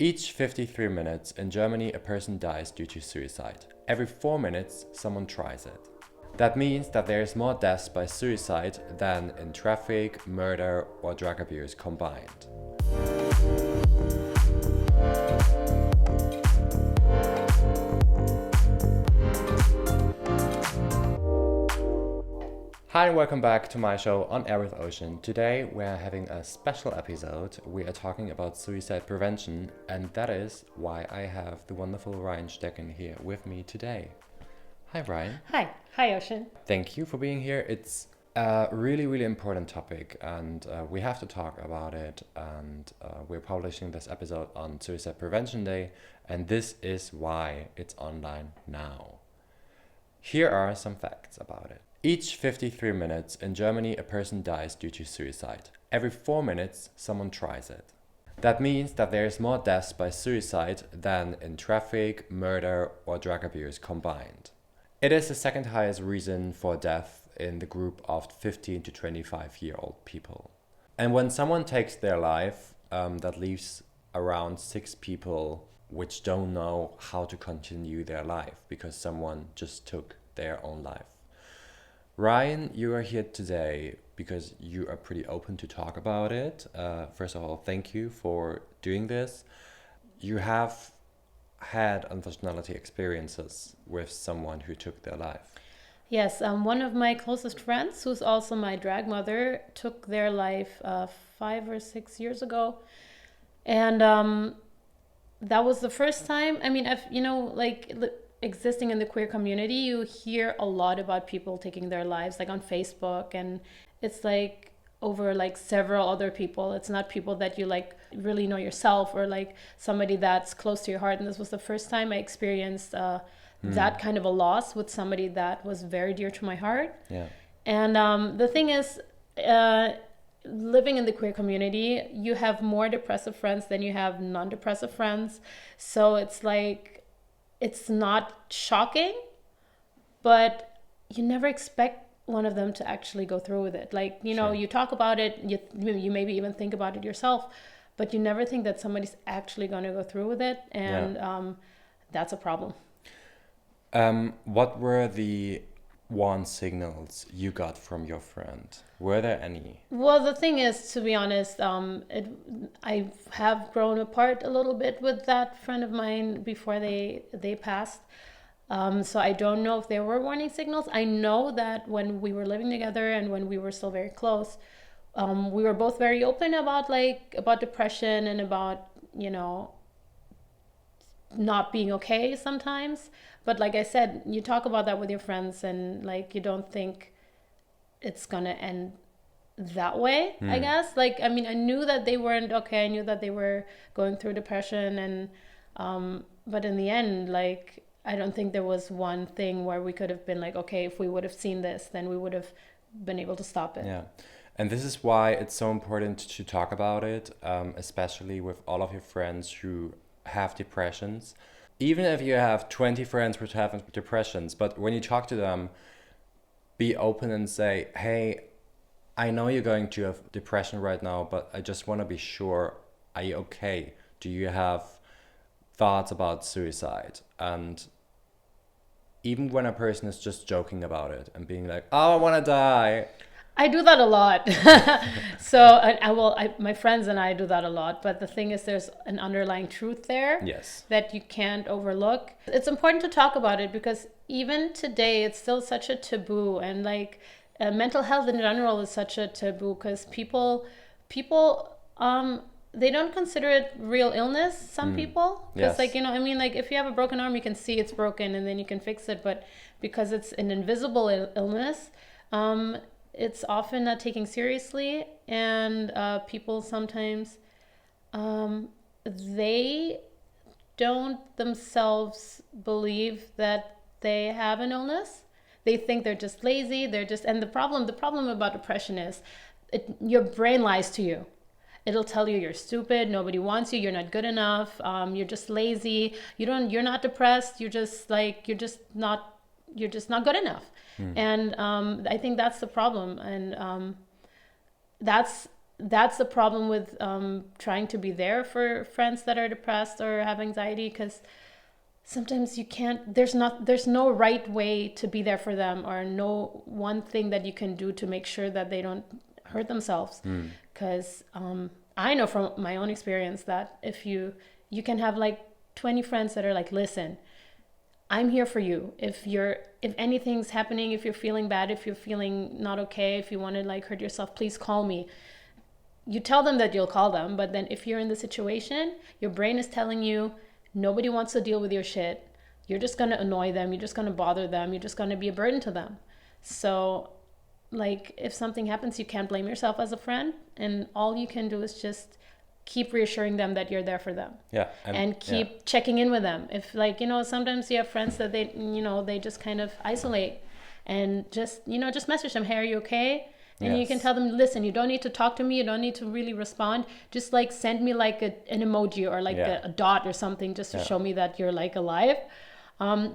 Each 53 minutes in Germany, a person dies due to suicide. Every 4 minutes, someone tries it. That means that there is more deaths by suicide than in traffic, murder, or drug abuse combined. Hi and welcome back to my show On Air with Ocean. Today we're having a special episode. We are talking about suicide prevention, and that is why I have the wonderful Ryan Stecken here with me today. Hi Ryan. Hi Ocean. Thank you for being here. It's a really important topic, and we have to talk about it, and we're publishing this episode on Suicide Prevention Day, and this is why it's online now. Here are some facts about it. Each 53 minutes in Germany, a person dies due to suicide. Every 4 minutes, someone tries it. That means that there is more deaths by suicide than in traffic, murder, or drug abuse combined. It is the second highest reason for death in the group of 15 to 25-year-old people. And when someone takes their life, that leaves around 6 people which don't know how to continue their life because someone just took their own life. Ryan, you are here today because you are pretty open to talk about it. First of all, thank you for doing this. You have had unfortunately experiences with someone who took their life. Yes, one of my closest friends, who's also my drag mother, took their life 5 or 6 years ago. And that was the first time. I mean, existing in the queer community, you hear a lot about people taking their lives, like on Facebook, and it's like over like several other people. It's not people that you like really know yourself or like somebody that's close to your heart. And this was the first time I experienced that kind of a loss with somebody that was very dear to my heart. Yeah. And the thing is, living in the queer community, you have more depressive friends than you have non-depressive friends. So it's like, it's not shocking, but you never expect one of them to actually go through with it. Like, you know, Sure. You talk about it, you maybe even think about it yourself, but you never think that somebody's actually going to go through with it. And that's a problem. What were the warning signals you got from your friend? Were there any? Well, the thing is, to be honest, I have grown apart a little bit with that friend of mine before they passed. So I don't know if there were warning signals. I know that when we were living together and when we were still very close, we were both very open about depression and about, you know, not being okay sometimes. But like I said, you talk about that with your friends and like you don't think it's gonna end that way, I guess. Like, I mean, I knew that they weren't okay. I knew that they were going through depression, and but in the end, like, I don't think there was one thing where we could have been like, okay, if we would have seen this, then we would have been able to stop it. Yeah. And this is why it's so important to talk about it, especially with all of your friends who have depressions. Even if you have 20 friends which have depressions, but when you talk to them, be open and say, hey, I know you're going to have depression right now, but I just want to be sure, are you okay? Do you have thoughts about suicide? And even when a person is just joking about it and being like, oh, I want to die. I do that a lot. So my friends and I do that a lot. But the thing is, there's an underlying truth there. Yes. That you can't overlook. It's important to talk about it because even today, it's still such a taboo. And like mental health in general is such a taboo because people they don't consider it real illness. Some people, because Yes. like, you know, I mean, like if you have a broken arm, you can see it's broken and then you can fix it. But because it's an invisible illness, it's often not taken seriously, and people sometimes they don't themselves believe that they have an illness. They think they're just lazy. And the problem about depression is your brain lies to you. It'll tell you you're stupid, nobody wants you, you're not good enough, you're just lazy, you're not depressed, you're just not good enough. And I think that's the problem. And that's that's the problem with trying to be there for friends that are depressed or have anxiety, because sometimes you can't, there's no right way to be there for them, or no one thing that you can do to make sure that they don't hurt themselves. Because I know from my own experience that if you can have like 20 friends that are like, listen, I'm here for you. If anything's happening, if you're feeling bad, if you're feeling not okay, if you want to like hurt yourself, please call me. You tell them that you'll call them, but then if you're in the situation, your brain is telling you nobody wants to deal with your shit. You're just going to annoy them. You're just going to bother them. You're just going to be a burden to them. So like if something happens, you can't blame yourself as a friend, and all you can do is just keep reassuring them that you're there for them. Yeah. And keep checking in with them. If like, sometimes you have friends that they just kind of isolate, and just message them, hey, are you okay? And you can tell them, listen, you don't need to talk to me. You don't need to really respond. Just like send me like an emoji or like a dot or something, just to show me that you're like alive.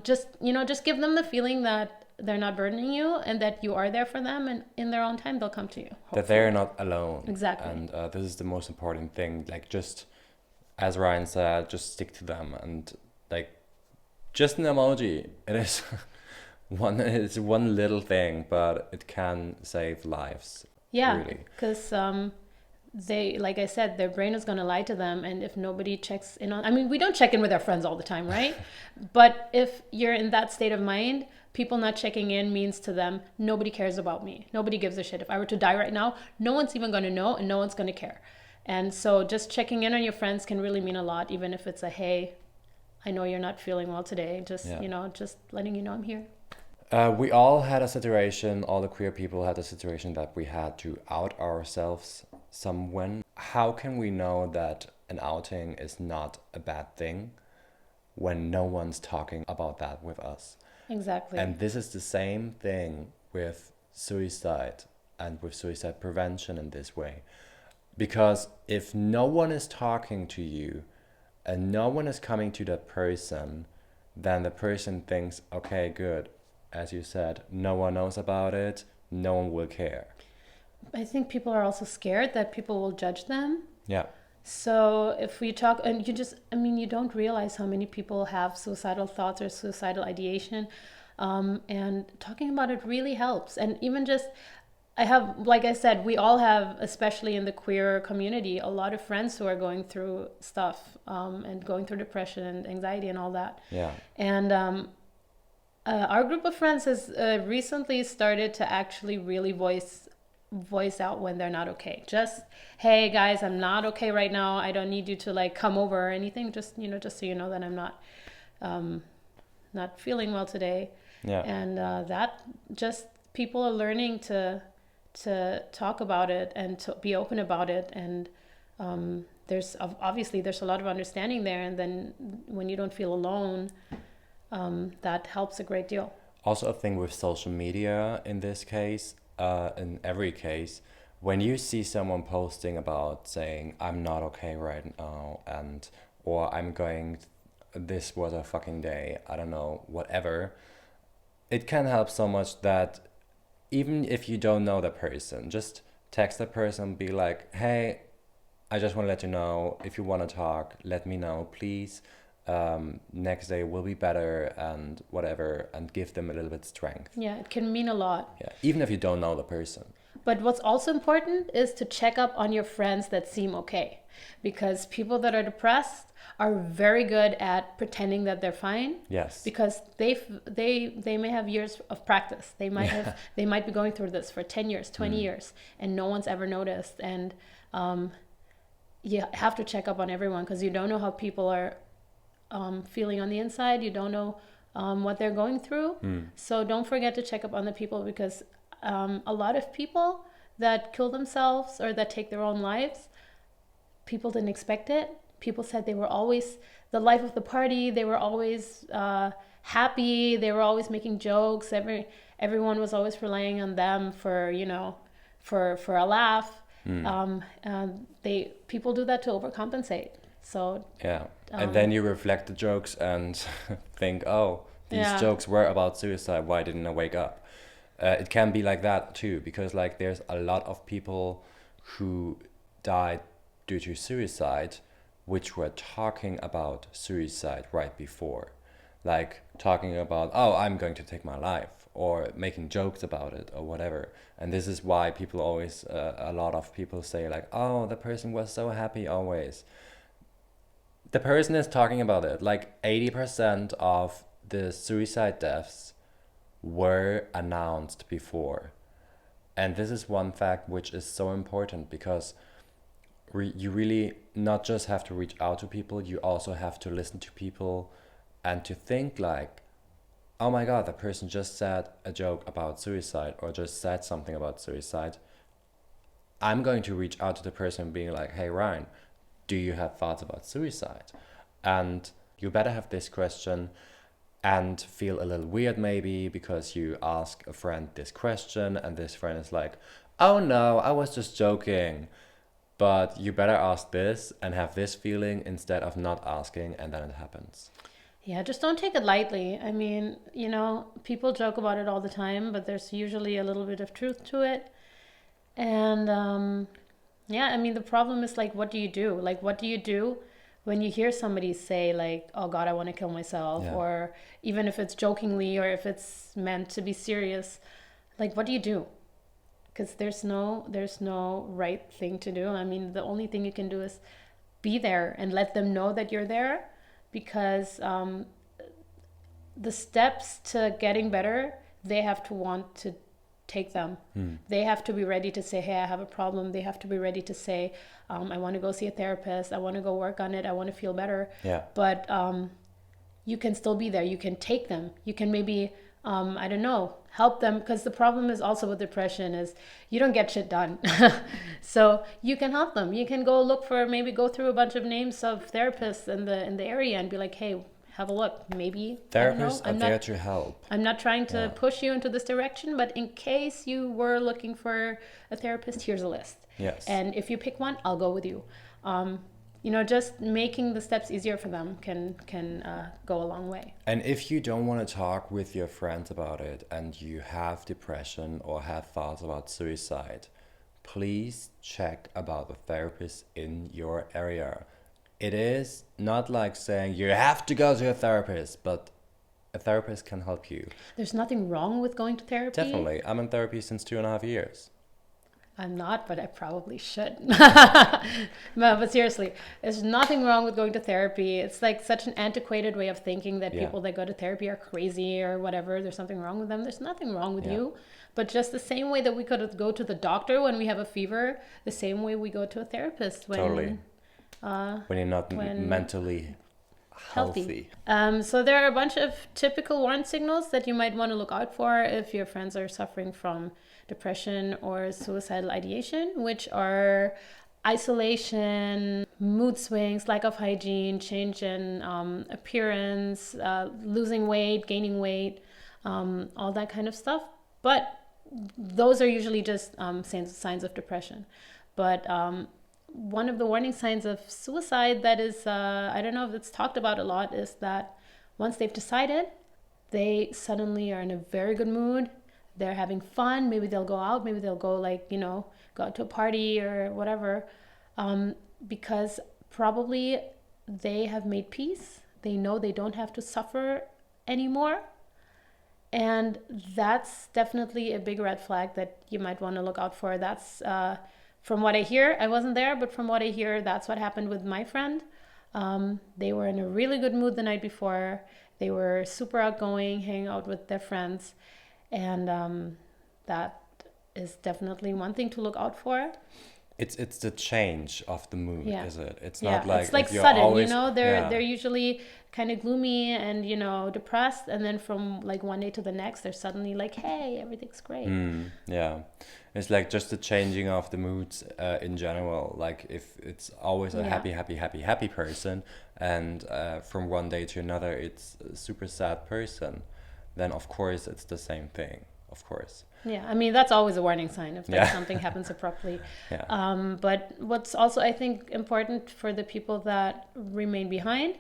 Just give them the feeling that they're not burdening you, and that you are there for them, and in their own time they'll come to you. Hopefully. That they're not alone. Exactly. And this is the most important thing. Like, just as Ryan said, just stick to them, and like just an emoji. It is it's one little thing, but it can save lives. Yeah, really. Because they, like I said, their brain is going to lie to them, and if nobody checks in on, I mean, we don't check in with our friends all the time, right? But if you're in that state of mind, people not checking in means to them, nobody cares about me. Nobody gives a shit. If I were to die right now, no one's even going to know, and no one's going to care. And so just checking in on your friends can really mean a lot, even if it's a, hey, I know you're not feeling well today. Just, just letting you know I'm here. We all had a situation, all the queer people had a situation that we had to out ourselves someone. How can we know that an outing is not a bad thing when no one's talking about that with us? Exactly. And this is the same thing with suicide and with suicide prevention in this way. Because if no one is talking to you and no one is coming to that person, then the person thinks, okay, good. As you said, no one knows about it, no one will care. I think people are also scared that people will judge them. Yeah. So if we talk, and you don't realize how many people have suicidal thoughts or suicidal ideation. And talking about it really helps. And even just, I have, like I said, we all have, especially in the queer community, a lot of friends who are going through stuff, and going through depression and anxiety and all that. Yeah. And our group of friends has recently started to actually really voice out when they're not okay. Just, hey guys, I'm not okay right now. I don't need you to like come over or anything. Just so you know that I'm not feeling well today. Yeah. And that just, people are learning to talk about it and to be open about it. And there's a lot of understanding there. And then when you don't feel alone, that helps a great deal. Also a thing with social media in this case, in every case, when you see someone posting about saying, I'm not okay right now, or I'm going, this was a fucking day, I don't know, whatever, it can help so much that even if you don't know the person, just text the person, be like, hey, I just want to let you know, if you want to talk, let me know, please. Next day will be better and whatever, and give them a little bit strength. Yeah, it can mean a lot. Yeah, even if you don't know the person. But what's also important is to check up on your friends that seem okay, because people that are depressed are very good at pretending that they're fine. Yes. Because they may have years of practice. They might be going through this for 10 years, 20 years, and no one's ever noticed. And you have to check up on everyone, because you don't know how people are feeling on the inside. You don't know what they're going through. So don't forget to check up on the people, because a lot of people that kill themselves or that take their own lives, people didn't expect it. People said they were always the life of the party. They were always happy. They were always making jokes. Everyone was always relying on them for a laugh. People do that to overcompensate. So yeah, and then you reflect the jokes and think, oh, these jokes were about suicide. Why didn't I wake up? It can be like that too, because like there's a lot of people who died due to suicide, which were talking about suicide right before. Like talking about, oh, I'm going to take my life, or making jokes about it, or whatever. And this is why people always, a lot of people say, like, oh, the person was so happy always. The person is talking about it. Like 80% of the suicide deaths were announced before. And this is one fact which is so important, because you really not just have to reach out to people, you also have to listen to people and to think like, oh my God, that person just said a joke about suicide or just said something about suicide. I'm going to reach out to the person being like, hey, Ryan, do you have thoughts about suicide? And you better have this question and feel a little weird maybe because you ask a friend this question and this friend is like, oh no, I was just joking. But you better ask this and have this feeling instead of not asking, and then it happens. Yeah, just don't take it lightly. I mean, people joke about it all the time, but there's usually a little bit of truth to it. And yeah, I mean, the problem is like, what do you do? Like, what do you do when you hear somebody say like, oh God, I want to kill myself? Yeah. Or even if it's jokingly or if it's meant to be serious, like, what do you do? Because there's no right thing to do. I mean, the only thing you can do is be there and let them know that you're there, because the steps to getting better, they have to want to take them. They have to be ready to say, hey, I have a problem. They have to be ready to say, I want to go see a therapist. I want to go work on it. I want to feel better. Yeah. But you can still be there. You can take them. You can maybe, I don't know, help them, because the problem is also with depression is you don't get shit done. So you can help them. You can go through a bunch of names of therapists in the area and be like, hey, have a look. Maybe Therapists are there to help. I'm not trying to push you into this direction, but in case you were looking for a therapist, here's a list. Yes. And if you pick one, I'll go with you. Just making the steps easier for them can go a long way. And if you don't want to talk with your friends about it and you have depression or have thoughts about suicide, please check about the therapist in your area. It is not like saying you have to go to a therapist, but a therapist can help you. There's nothing wrong with going to therapy. Definitely. I'm in therapy since 2.5 years. I'm not, but I probably should. No, but seriously, there's nothing wrong with going to therapy. It's like such an antiquated way of thinking that people that go to therapy are crazy or whatever. There's something wrong with them. There's nothing wrong with you. But just the same way that we could go to the doctor when we have a fever, the same way we go to a therapist when... Totally. When you're not mentally healthy. So there are a bunch of typical warning signals that you might want to look out for if your friends are suffering from depression or suicidal ideation, which are isolation, mood swings, lack of hygiene, change in appearance, losing weight, gaining weight, all that kind of stuff. But those are usually just signs of depression. But one of the warning signs of suicide that is, I don't know if it's talked about a lot, is that once they've decided, they suddenly are in a very good mood. They're having fun. Maybe they'll go out. Maybe they'll go go out to a party or whatever, because probably they have made peace. They know they don't have to suffer anymore. And that's definitely a big red flag that you might want to look out for. That's from what I hear. I wasn't there, but from what I hear, that's what happened with my friend. They were in a really good mood the night before. They were super outgoing, hanging out with their friends. And that is definitely one thing to look out for. It's the change of the mood, is it? It's not like it's like you're sudden, always, they're usually kind of gloomy and depressed, and then from like one day to the next they're suddenly like, hey, everything's great. It's like just the changing of the moods in general. Like if it's always a happy person, and from one day to another it's a super sad person, then of course it's the same thing, of course. Yeah, I mean, that's always a warning sign if something happens abruptly. But what's also, I think, important for the people that remain behind,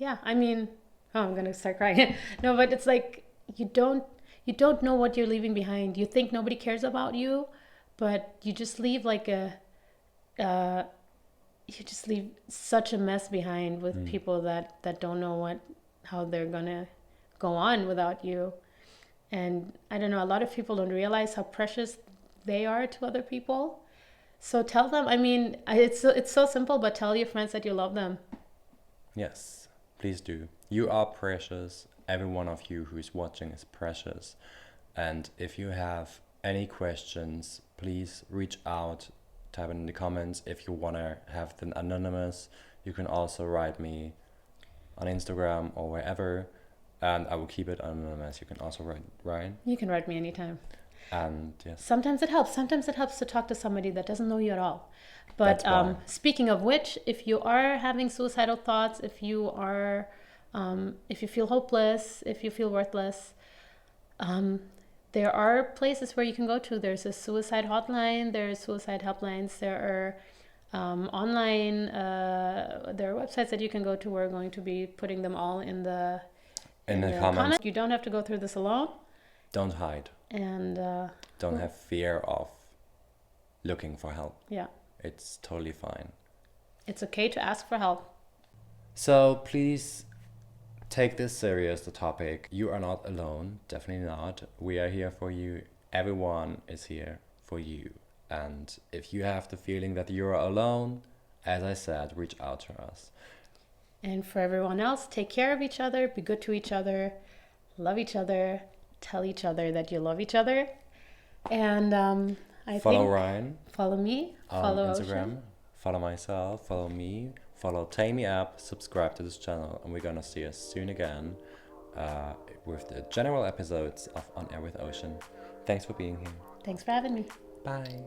I mean, I'm going to start crying. No, but it's like you don't know what you're leaving behind. You think nobody cares about you, but you just leave like a you just leave such a mess behind with people that don't know how they're gonna go on without you. And I don't know, a lot of people don't realize how precious they are to other people. So tell them, I mean, it's so simple, but tell your friends that you love them. Yes, please do. You are precious. Every one of you who is watching is precious. And if you have any questions, please reach out, type it in the comments. If you want to have them anonymous, you can also write me on Instagram or wherever, and I will keep it anonymous. You can also write Ryan. You can write me anytime. And yes. Sometimes it helps. Sometimes it helps to talk to somebody that doesn't know you at all. But That's why. speaking of which, if you are having suicidal thoughts, if you feel hopeless, if you feel worthless, there are places where you can go to. There's a suicide hotline. There's suicide helplines. There are online. There are websites that you can go to. We're going to be putting them all in the comments. You don't have to go through this alone. Don't hide. And don't have fear of looking for help. Yeah. It's totally fine. It's okay to ask for help. So please take this serious, the topic. You are not alone. Definitely not. We are here for you. Everyone is here for you. And if you have the feeling that you're alone, as I said, reach out to us. And for everyone else, take care of each other, be good to each other, love each other, tell each other that you love each other. And follow Ryan. Follow me. Follow Instagram. Ocean. Follow myself. Follow me. Follow Taimi app. Subscribe to this channel. And we're going to see us soon again with the general episodes of On Air with Ocean. Thanks for being here. Thanks for having me. Bye.